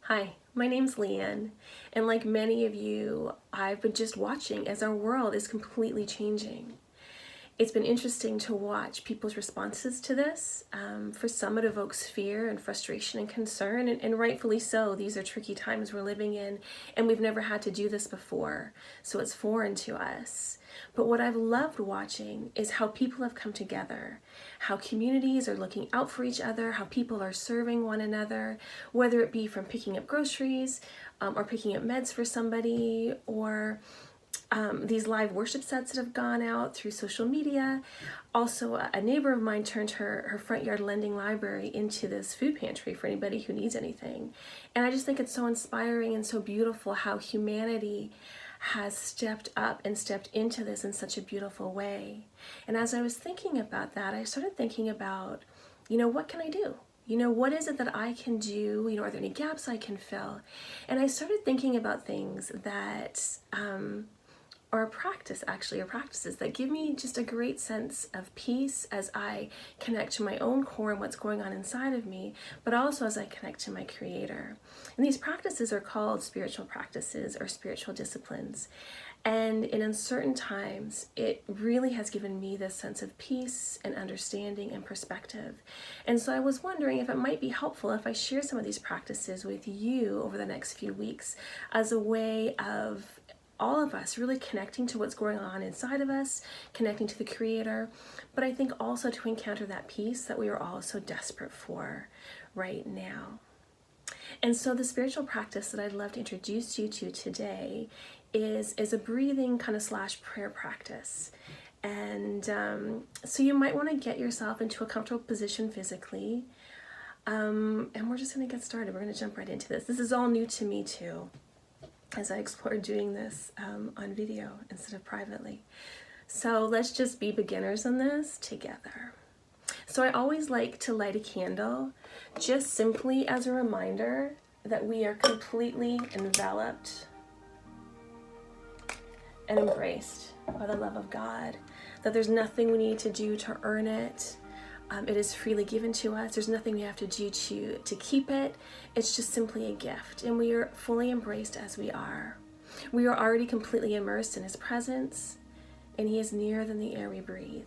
Hi, my name's Leanne, and like many of you, I've been just watching as our world is completely changing. It's been interesting to watch people's responses to this. For some, it evokes fear and frustration and concern, and rightfully so. These are tricky times we're living in, and we've never had to do this before, so it's foreign to us. But what I've loved watching is how people have come together, how communities are looking out for each other, how people are serving one another, whether it be from picking up groceries or picking up meds for somebody, or these live worship sets that have gone out through social media. Also, a neighbor of mine turned her front yard lending library into this food pantry for anybody who needs anything. And I just think it's so inspiring and so beautiful how humanity has stepped up and stepped into this in such a beautiful way. And as I was thinking about that, I started thinking about, what can I do? What is it that I can do? Are there any gaps I can fill? And I started thinking about things that or a practice actually, or practices that give me just a great sense of peace as I connect to my own core and what's going on inside of me, but also as I connect to my creator. And these practices are called spiritual practices or spiritual disciplines. And in uncertain times, it really has given me this sense of peace and understanding and perspective. And so I was wondering if it might be helpful if I share some of these practices with you over the next few weeks as a way of all of us really connecting to what's going on inside of us, connecting to the creator, but I think also to encounter that peace that we are all so desperate for right now. And so the spiritual practice that I'd love to introduce you to today is a breathing kind of slash prayer practice. And so you might want to get yourself into a comfortable position physically. And we're just going to get started. We're going to jump right into this. This is all new to me too, as I explored doing this on video instead of privately. So let's just be beginners in this together. So I always like to light a candle just simply as a reminder that we are completely enveloped and embraced by the love of God, that there's nothing we need to do to earn it. It is freely given to us. There's nothing we have to do to keep it. It's just simply a gift, and we are fully embraced as we are. We are already completely immersed in His presence, and He is nearer than the air we breathe.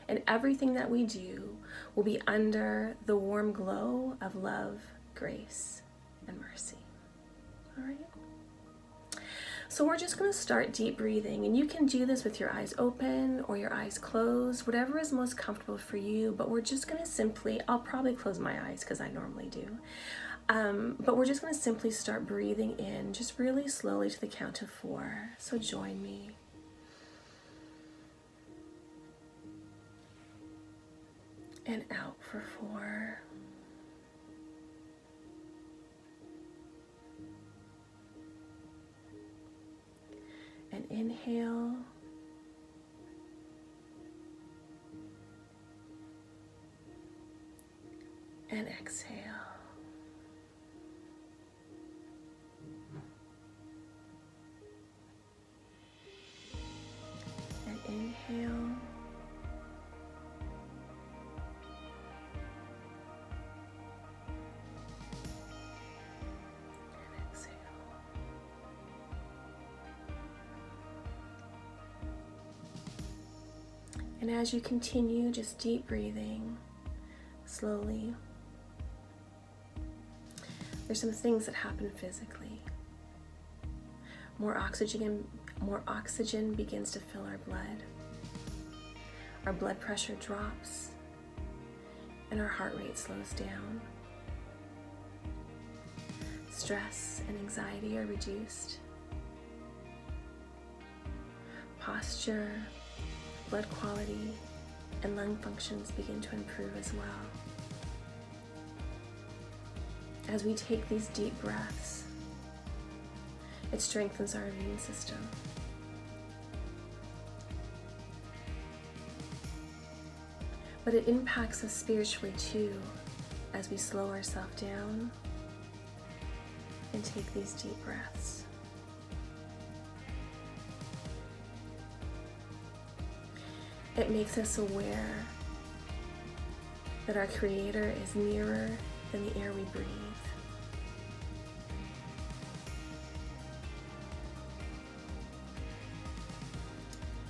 And everything that we do will be under the warm glow of love, grace, and mercy. All right? So we're just going to start deep breathing, and you can do this with your eyes open or your eyes closed, whatever is most comfortable for you. But we're just going to simply, I'll probably close my eyes because I normally do. But we're just going to simply start breathing in just really slowly to the count of 4. So join me. And out for 4. And inhale. And exhale. And inhale. And exhale. And as you continue, just deep breathing, slowly, there's some things that happen physically. More oxygen begins to fill our blood. Our blood pressure drops, and our heart rate slows down. Stress and anxiety are reduced. Posture, blood quality, and lung functions begin to improve as well. As we take these deep breaths, it strengthens our immune system. But it impacts us spiritually too, as we slow ourselves down and take these deep breaths. It makes us aware that our Creator is nearer than the air we breathe.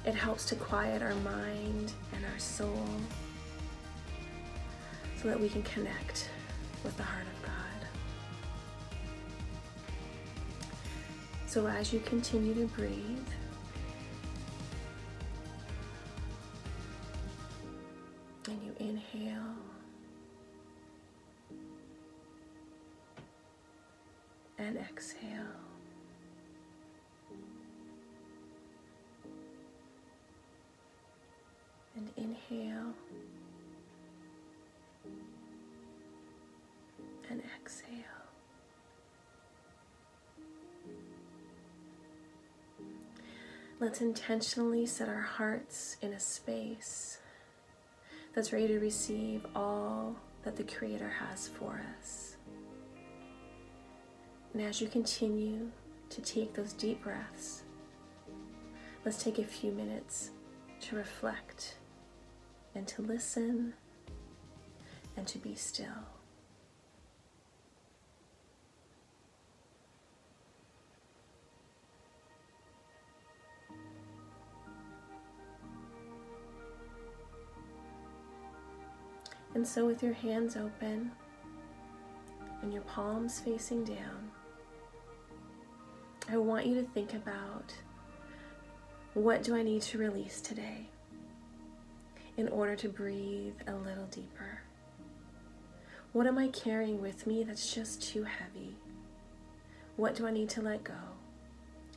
It helps to quiet our mind and our soul so that we can connect with the heart of God. So as you continue to breathe, and you inhale and exhale, and inhale and exhale. Let's intentionally set our hearts in a space that's ready to receive all that the Creator has for us. And as you continue to take those deep breaths, let's take a few minutes to reflect and to listen and to be still. And so with your hands open and your palms facing down, I want you to think about, what do I need to release today in order to breathe a little deeper? What am I carrying with me that's just too heavy? What do I need to let go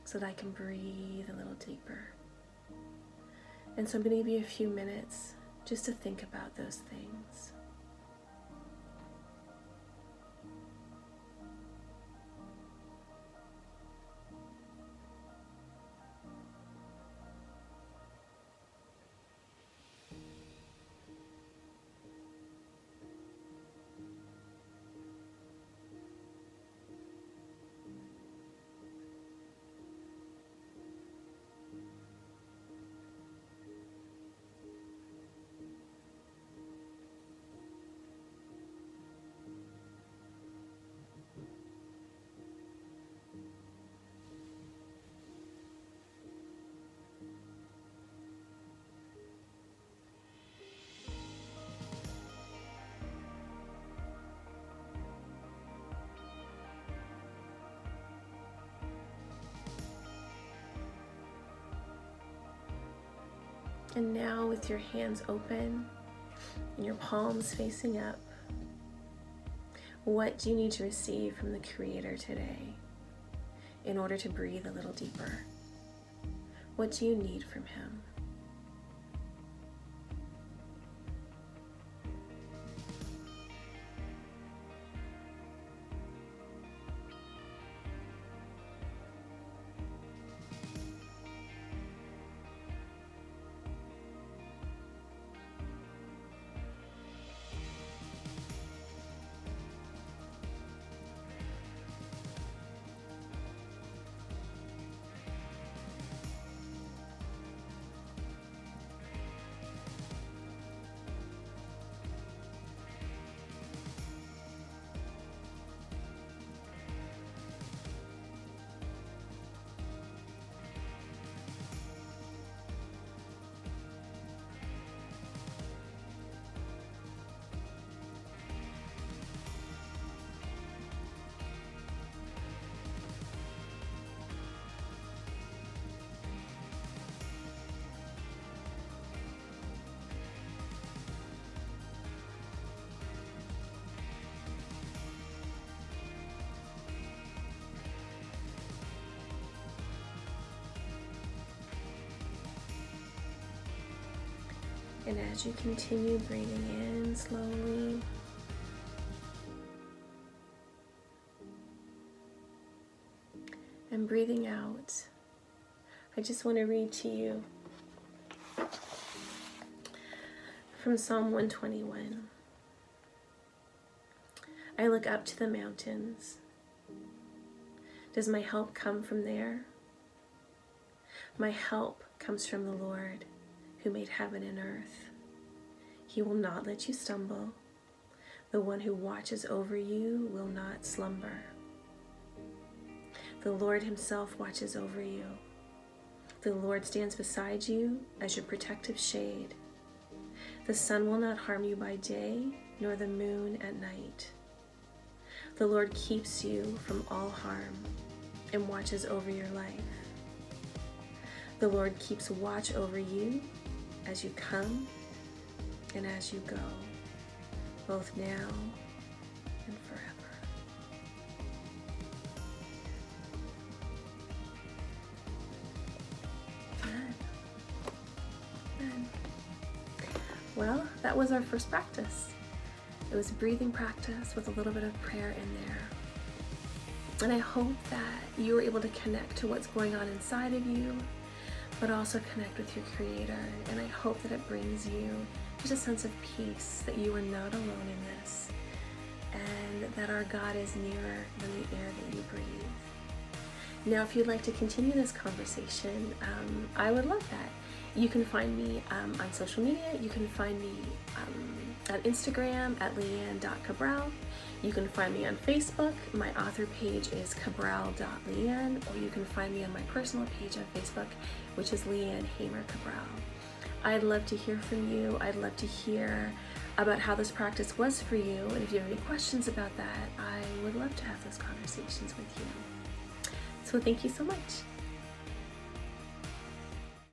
so that I can breathe a little deeper? And so I'm going to give you a few minutes just to think about those things. And now with your hands open and your palms facing up, what do you need to receive from the Creator today in order to breathe a little deeper? What do you need from Him? And as you continue breathing in slowly, and breathing out, I just want to read to you from Psalm 121. I look up to the mountains. Does my help come from there? My help comes from the Lord, who made heaven and earth. He will not let you stumble. The one who watches over you will not slumber. The Lord Himself watches over you. The Lord stands beside you as your protective shade. The sun will not harm you by day, nor the moon at night. The Lord keeps you from all harm and watches over your life. The Lord keeps watch over you as you come and as you go, both now and forever. Amen. Amen. Well, that was our first practice. It was a breathing practice with a little bit of prayer in there. And I hope that you were able to connect to what's going on inside of you, but also connect with your Creator. And I hope that it brings you just a sense of peace, that you are not alone in this, and that our God is nearer than the air that you breathe. Now, if you'd like to continue this conversation, I would love that. You can find me on social media. You can find me at Instagram at leanne.cabral. You can find me on Facebook. My author page is cabral.leanne, or you can find me on my personal page on Facebook, which is Leanne Hamer Cabral. I'd love to hear from you. I'd love to hear about how this practice was for you, and if you have any questions about that, I would love to have those conversations with you. So thank you so much.